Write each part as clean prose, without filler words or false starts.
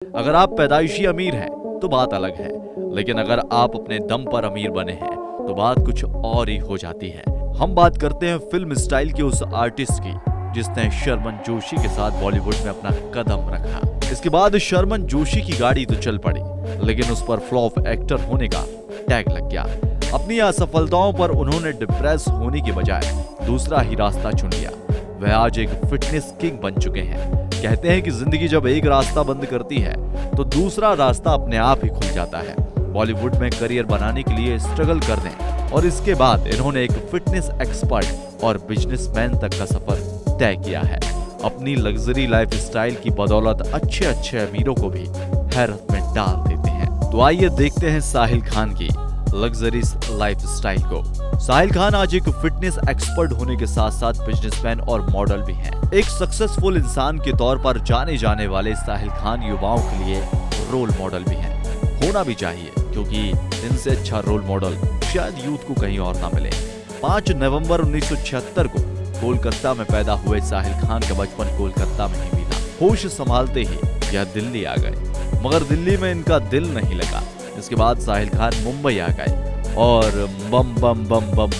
अगर आप पैदाइशी अमीर हैं तो बात अलग है, लेकिन अगर आप अपने दम पर अमीर बने हैं तो बात कुछ और ही हो जाती है। हम बात करते हैं फिल्म स्टाइल के उस आर्टिस्ट की जिसने शर्मन जोशी के साथ बॉलीवुड में अपना कदम रखा। इसके बाद शर्मन जोशी की गाड़ी तो चल पड़ी, लेकिन उस पर फ्लॉप एक्टर होने का टैग लग गया। अपनी असफलताओं पर उन्होंने डिप्रेस होने के बजाय दूसरा ही रास्ता चुन लिया। वह आज एक फिटनेस किंग बन चुके हैं। कहते हैं कि जिंदगी जब एक रास्ता बंद करती है तो दूसरा रास्ता अपने आप ही खुल जाता है। बॉलीवुड में करियर बनाने के लिए स्ट्रगल कर दें और इसके बाद इन्होंने एक फिटनेस एक्सपर्ट और बिजनेसमैन तक का सफर तय किया है। अपनी लग्जरी लाइफ स्टाइल की बदौलत अच्छे अच्छे अमीरों को भी हैरत में डाल देते हैं। तो आइए देखते हैं साहिल खान की लग्जरी लाइफ स्टाइल को। साहिल खान आज एक फिटनेस एक्सपर्ट होने के साथ साथ बिजनेसमैन और मॉडल भी हैं। एक सक्सेसफुल इंसान के तौर पर जाने जाने वाले साहिल खान युवाओं के लिए रोल मॉडल भी हैं। होना भी चाहिए, क्योंकि इनसे अच्छा रोल मॉडल शायद यूथ को कहीं और ना मिले। 5 नवंबर 1976 को कोलकाता में पैदा हुए साहिल खान का बचपन कोलकाता में ही बीता। होश संभालते ही यह दिल्ली आ गए, मगर दिल्ली में इनका दिल नहीं लगा। इसके बाद साहिल खान मुंबई आ गए और बम बम बम बम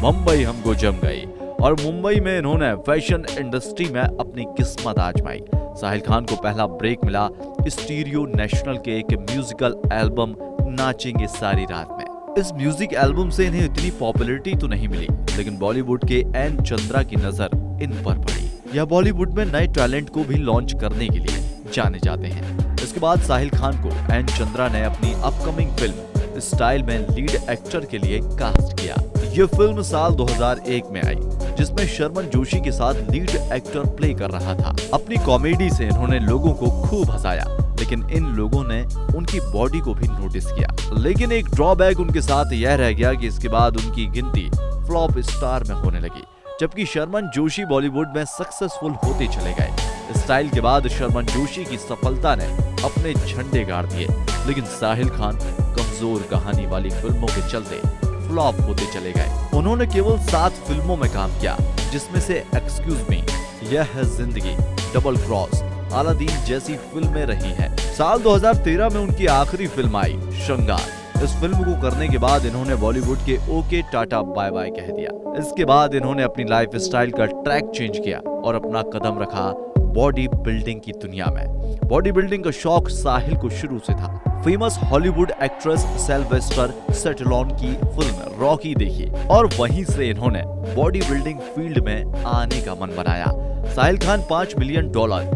मुंबई हमको जम गई और मुंबई में इन्होंने फैशन इंडस्ट्री में अपनी किस्मत आजमाई। साहिल खान को पहला ब्रेक मिला स्टीरियो नेशनल के एक म्यूजिकल एल्बम नाचेंगे सारी रात में। इस म्यूजिक एल्बम से इन्हें इतनी पॉपुलैरिटी तो नहीं मिली, लेकिन बॉलीवुड के एन चंद्रा की नजर इन पर पड़ी। यह बॉलीवुड में नए टैलेंट को भी लॉन्च करने के लिए जाने जाते हैं। इसके बाद साहिल खान को एन चंद्रा ने अपनी अपकमिंग फिल्म स्टाइल में लीड एक्टर के लिए कास्ट किया। यह फिल्म साल 2001 में आई, जिसमें शर्मन जोशी के साथ लीड एक्टर प्ले कर रहा था। अपनी कॉमेडी से इन्होंने लोगों को खूब हंसाया, लेकिन इन लोगों ने उनकी बॉडी को भी नोटिस किया। लेकिन एक ड्रॉबैक उनके साथ यह रह गया कि इसके बाद उनकी गिनती फ्लॉप स्टार में होने लगी, जबकि शर्मन जोशी बॉलीवुड में सक्सेसफुल होते चले गए। स्टाइल के बाद शर्मन जोशी की सफलता ने अपने झंडे गाड़ दिए, लेकिन साहिल खान कमजोर कहानी वाली फिल्मों के चलते फ्लॉप होते चले गए। उन्होंने केवल 7 फिल्मों में काम किया, जिसमें से एक्सक्यूज मी, यह है जिंदगी, डबल क्रॉस, अलादीन जैसी फिल्में रही हैं। साल 2013 में उनकी आखिरी फिल्म आई श्रृंगार। इस फिल्म को करने के बाद इन्होंने बॉलीवुड के ओके टाटा बाय बाय कह दिया। इसके बाद इन्होंने अपनी लाइफ स्टाइल का ट्रैक चेंज किया और अपना कदम रखा बॉडी बिल्डिंग की दुनिया में। बॉडी बिल्डिंग का शौक साहिल को शुरू से था। Famous Hollywood actress Sylvester Stallone की फिल्म रॉकी देखी और वहीं से इन्होंने बॉडी बिल्डिंग फील्ड में आने का मन बनाया। साहिल खान $5 मिलियन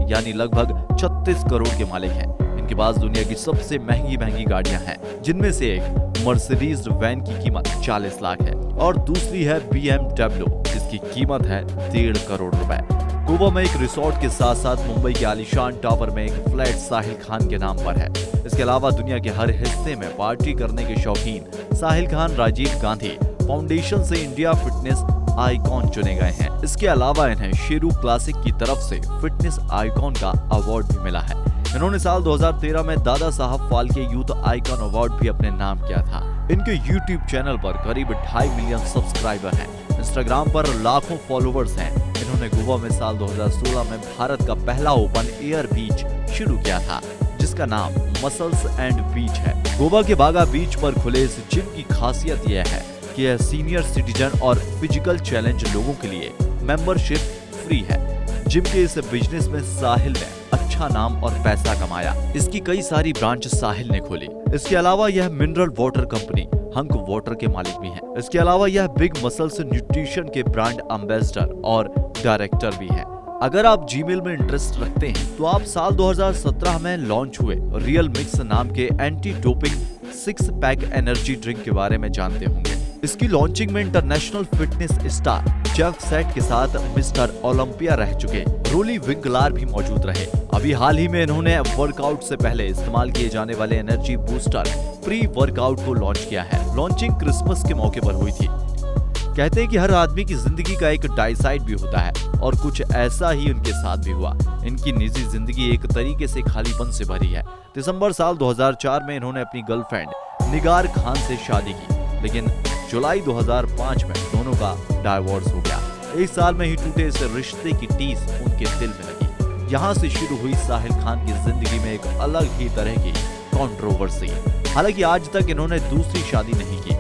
यानी लगभग 36 करोड़ के मालिक हैं। इनके पास दुनिया की सबसे महंगी गाड़ियां हैं, जिनमें से एक मर्सिडीज वैन की कीमत 40 लाख है और दूसरी है BMW, जिसकी कीमत है 1.5 करोड़ रुपए। गोवा में एक रिसोर्ट के साथ साथ मुंबई के आलीशान टावर में एक फ्लैट साहिल खान के नाम पर है। इसके अलावा दुनिया के हर हिस्से में पार्टी करने के शौकीन साहिल खान राजीव गांधी फाउंडेशन से इंडिया फिटनेस आइकॉन चुने गए हैं। इसके अलावा इन्हें शेरू क्लासिक की तरफ से फिटनेस आइकॉन का अवार्ड भी मिला है। इन्होंने साल 2013 में Dada Saheb Phalke youth icon award भी अपने नाम किया था। इनके YouTube चैनल पर करीब 2.5 मिलियन सब्सक्राइबर हैं। इंस्टाग्राम पर लाखों फॉलोवर्स हैं। इन्होंने गोवा में साल 2016 में भारत का पहला ओपन एयर बीच शुरू किया था, जिसका नाम मसल्स एंड बीच है। गोवा के बागा बीच पर खुले इस जिम की खासियत यह है कि यह सीनियर सिटीजन और फिजिकल चैलेंज लोगों के लिए मेंबरशिप फ्री है। जिम के इस बिजनेस में साहिल ने अच्छा नाम और पैसा कमाया। इसकी कई सारी ब्रांच साहिल ने खोली। इसके अलावा यह mineral water company hunk water के मालिक भी हैं। इसके अलावा यह बिग मसल्स न्यूट्रिशन के ब्रांड एम्बेसडर और डायरेक्टर भी हैं। अगर आप जीमेल में इंटरेस्ट रखते हैं तो आप साल 2017 में लॉन्च हुए रियल मिक्स नाम के anti doping 6 pack energy drink के बारे में जानते होंगे। इसकी लॉन्चिंग में international fitness star Jeff set के साथ मिस्टर ओलंपिया रह चुके रोली विंगलार भी मौजूद रहे। अभी हाल ही में इन्होंने वर्कआउट से पहले इस्तेमाल किए जाने वाले एनर्जी बूस्टर प्री वर्कआउट को लॉन्च किया है। लॉन्चिंग क्रिसमस के मौके पर हुई थी। कहते हैं कि हर आदमी की जिंदगी का एक डाइसाइड भी होता है और कुछ ऐसा ही उनके साथ भी हुआ। इनकी निजी जिंदगी एक तरीके से खालीपन से भरी है। दिसंबर साल 2004 में इन्होंने अपनी गर्लफ्रेंड निगार खान से शादी की, लेकिन जुलाई 2005 में दोनों का डाइवोर्स हो गया। एक साल में ही टूटे इस रिश्ते की टीस उनके दिल में लगी। यहाँ से शुरू हुई साहिल खान की जिंदगी में एक अलग ही तरह की कंट्रोवर्सी। हालांकि आज तक इन्होंने दूसरी शादी नहीं की,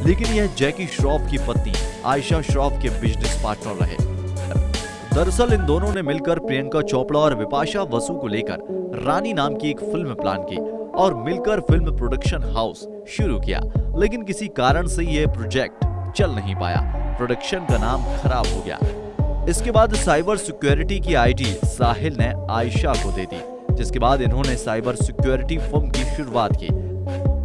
लेकिन यह जैकी श्रॉफ की पत्नी आयशा श्रॉफ के बिजनेस पार्टनर रहे। दरअसल इन दोनों ने मिलकर प्रियंका चोपड़ा और बिपाशा बसु को लेकर रानी नाम की एक फिल्म प्लान की और मिलकर फिल्म प्रोडक्शन हाउस शुरू किया, लेकिन किसी कारण से यह प्रोजेक्ट चल नहीं पाया। प्रोडक्शन का नाम खराब हो गया। इसके बाद साइबर सिक्योरिटी की आईटी साहिल ने आयशा को दे दी, जिसके बाद इन्होंने साइबर सिक्योरिटी फर्म की शुरुआत की।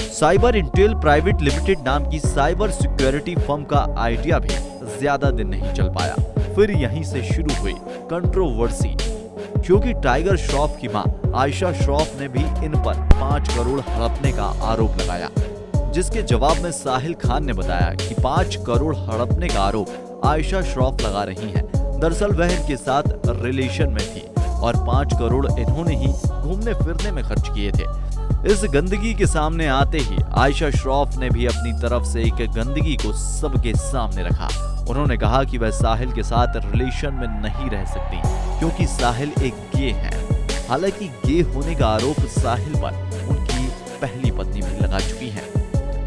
साइबर इंटेल प्राइवेट लिमिटेड नाम की साइबर सिक्योरिटी फर्म का आइडिया भी ज्यादा दिन नहीं चल पाया। फिर यहीं से शुरू हुई कंट्रोवर्सी, क्योंकि टाइगर श्रॉफ की मां आयशा श्रॉफ ने भी इन पर 5 करोड़ हड़पने का आरोप लगाया, जिसके जवाब में साहिल खान ने बताया कि 5 करोड़ हड़पने का आरोप आयशा श्रॉफ लगा रही हैं। दरअसल वह इनके साथ रिलेशन में थी और 5 करोड़ इन्होंने ही घूमने फिरने में खर्च किए थे। इस गंदगी के सामने आते ही आयशा श्रॉफ ने भी अपनी तरफ से एक गंदगी को सबके सामने रखा। उन्होंने कहा कि वह साहिल के साथ रिलेशन में नहीं रह सकती, क्योंकि साहिल एक गे है। हालांकि गे होने का आरोप साहिल पर उनकी पहली पत्नी भी लगा चुकी है।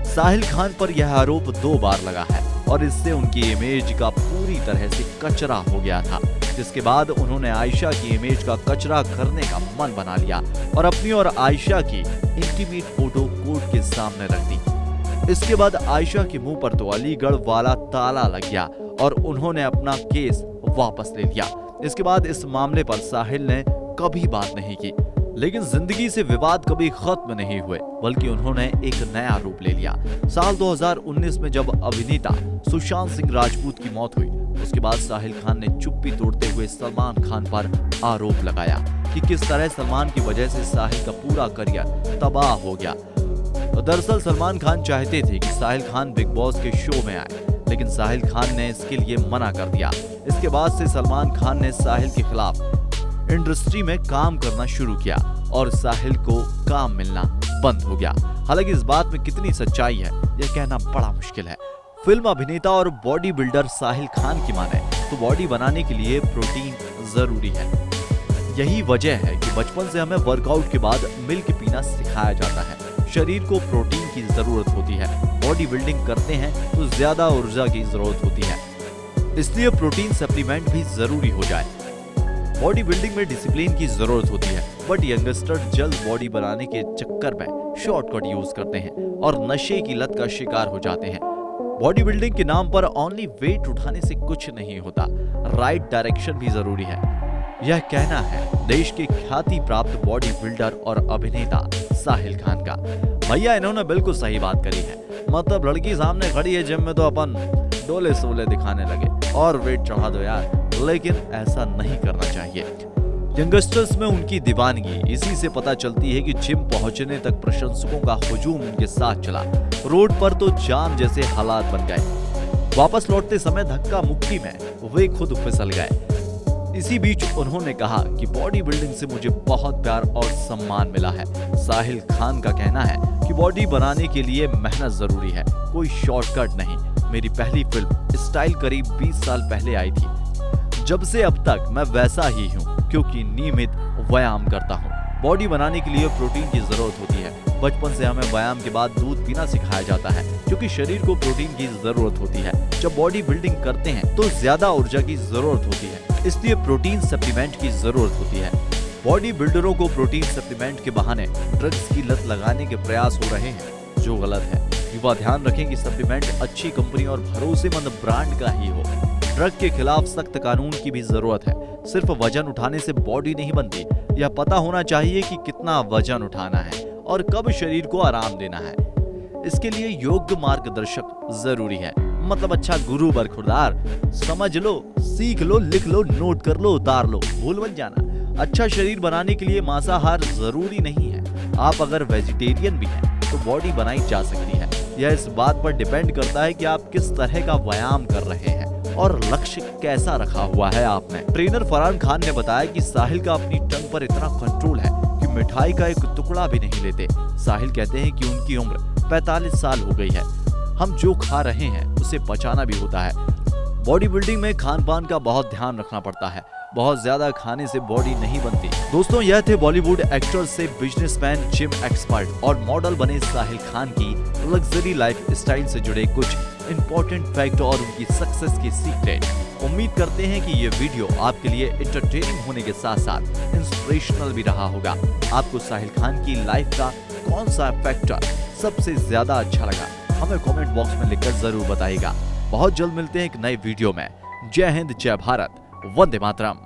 साहिल खान पर यह आरोप 2 बार लगा है और इससे उनकी इमेज का पूरी तरह से कचरा हो गया था, जिसके बाद उन्होंने आयशा की इमेज का कचरा करने का मन बना लिया और अपनी और आयशा की इंटीमेट फोटो कोर्ट के सामने रख दी। इसके बाद आयशा के मुंह पर तो अलीगढ़ वाला ताला लग गया और उन्होंने अपना केस वापस ले लिया। इसके बाद इस मामले पर साहिल ने कभी बात नहीं की, लेकिन जिंदगी से विवाद कभी खत्म नहीं हुए, बल्कि उन्होंने एक नया रूप ले लिया। साल 2019 में जब अभिनेता सुशांत सिंह राजपूत की मौत हुई, उसके बाद साहिल खान ने चुप्पी तोड़ते हुए सलमान खान पर आरोप लगाया कि किस तरह सलमान की वजह से साहिल का पूरा करियर तबाह हो गया। दरअसल सलमान खान चाहते थे कि साहिल खान बिग बॉस के शो में आए, लेकिन साहिल खान ने इसके लिए मना कर दिया। इसके बाद से सलमान खान ने साहिल के खिलाफ इंडस्ट्री में काम करना शुरू किया और साहिल को काम मिलना बंद हो गया। हालांकि इस बात में कितनी सच्चाई है यह कहना बड़ा मुश्किल है। फिल्म अभिनेता और बॉडी बिल्डर साहिल खान की माने तो बॉडी बनाने के लिए प्रोटीन जरूरी है। यही वजह है कि बचपन से हमें वर्कआउट के बाद मिल्क पीना सिखाया जाता है। शरीर को प्रोटीन की जरूरत होती है। बॉडी बिल्डिंग करते हैं तो ज्यादा ऊर्जा की जरूरत होती है, इसलिए प्रोटीन सप्लीमेंट भी जरूरी हो जाए। बॉडी बिल्डिंग में डिसिप्लिन की जरूरत होती है, बट यंगस्टर जल्द बॉडी बनाने के चक्कर में शॉर्टकट यूज करते हैं और नशे की लत का शिकार हो जाते हैं। बॉडी बिल्डिंग के नाम पर ओनली वेट उठाने से कुछ नहीं होता, राइट डायरेक्शन भी जरूरी है। यह कहना है देश के ख्याति प्राप्त बॉडी बिल्डर और अभिनेता साहिल खान का। भैया इन्होंने बिल्कुल सही बात करी है। मतलब लड़की सामने खड़ी है जिम में तो अपन डोले सोले दिखाने लगे और वेट चढ़ा दो यार, लेकिन ऐसा नहीं करना चाहिए। यंगस्टर्स में उनकी दीवानगी इसी से पता चलती है कि जिम पहुंचने तक प्रशंसकों का हुजूम उनके साथ चला। रोड पर तो जाम जैसे हालात बन गए। वापस लौटते समय धक्का मुक्की में वे खुद फिसल गए। इसी बीच उन्होंने कहा कि बॉडी बिल्डिंग से मुझे बहुत प्यार और सम्मान मिला है। साहिल खान का कहना है कि बॉडी बनाने के लिए मेहनत जरूरी है, कोई शॉर्टकट नहीं। मेरी पहली फिल्म स्टाइल करीब 20 साल पहले आई थी। जब से अब तक मैं वैसा ही हूँ, क्योंकि नियमित व्यायाम करता हूँ। बॉडी बनाने के लिए प्रोटीन की जरूरत होती है। बचपन से हमें व्यायाम के बाद दूध पीना सिखाया जाता है, क्योंकि शरीर को प्रोटीन की जरूरत होती है। जब बॉडी बिल्डिंग करते हैं तो ज्यादा ऊर्जा की जरूरत होती है, इसलिए प्रोटीन सप्लीमेंट की जरूरत होती है। बॉडी बिल्डरों को प्रोटीन सप्लीमेंट के बहाने ड्रग्स की लत लगाने के प्रयास हो रहे हैं, जो गलत है। युवा ध्यान रखें कि सप्लीमेंट अच्छी कंपनी और भरोसेमंद ब्रांड का ही हो। ड्रग के खिलाफ सख्त कानून की भी जरूरत है। सिर्फ वजन उठाने से बॉडी नहीं बनती, यह पता होना चाहिए कि कितना वजन उठाना है और कब शरीर को आराम देना है। इसके लिए योग्य मार्गदर्शक जरूरी है। मतलब अच्छा गुरु बरखुरदार। समझ लो, सीख लो, लिख लो, नोट कर लो, उतार लो, भूल मत जाना। अच्छा शरीर बनाने के लिए मांसाहार जरूरी नहीं है। आप अगर वेजिटेरियन भी हैं तो बॉडी बनाई जा सकती है। यह इस बात पर डिपेंड करता है कि आप किस तरह का व्यायाम कर रहे हैं और लक्ष्य कैसा रखा हुआ है आपने। ट्रेनर फरहान खान ने बताया कि साहिल का अपनी टंग पर इतना कंट्रोल है कि मिठाई का एक टुकड़ा भी नहीं लेते। साहिल कहते हैं कि उनकी उम्र 45 साल हो गई है। हम जो खा रहे हैं उसे पचाना भी होता है। बॉडी बिल्डिंग में खान पान का बहुत ध्यान रखना पड़ता है। बहुत ज्यादा खाने से बॉडी नहीं बनती। दोस्तों, यह थे बॉलीवुड एक्टर से बिजनेसमैन, जिम एक्सपर्ट और मॉडल बने साहिल खान की लग्जरी लाइफ स्टाइल से जुड़े कुछ इंपॉर्टेंट फैक्ट और उनकी सक्सेस की सीक्रेट। उम्मीद करते हैं कि ये वीडियो आपके लिए एंटरटेनिंग होने के साथ साथ इंस्पिरेशनल भी रहा होगा। आपको साहिल खान की लाइफ का कौन सा फैक्टर सबसे ज्यादा अच्छा लगा, हमें कमेंट बॉक्स में लिखकर जरूर बताइएगा। बहुत जल्द मिलते हैं एक नए वीडियो में। जय हिंद, जय भारत, वंदे मातरम।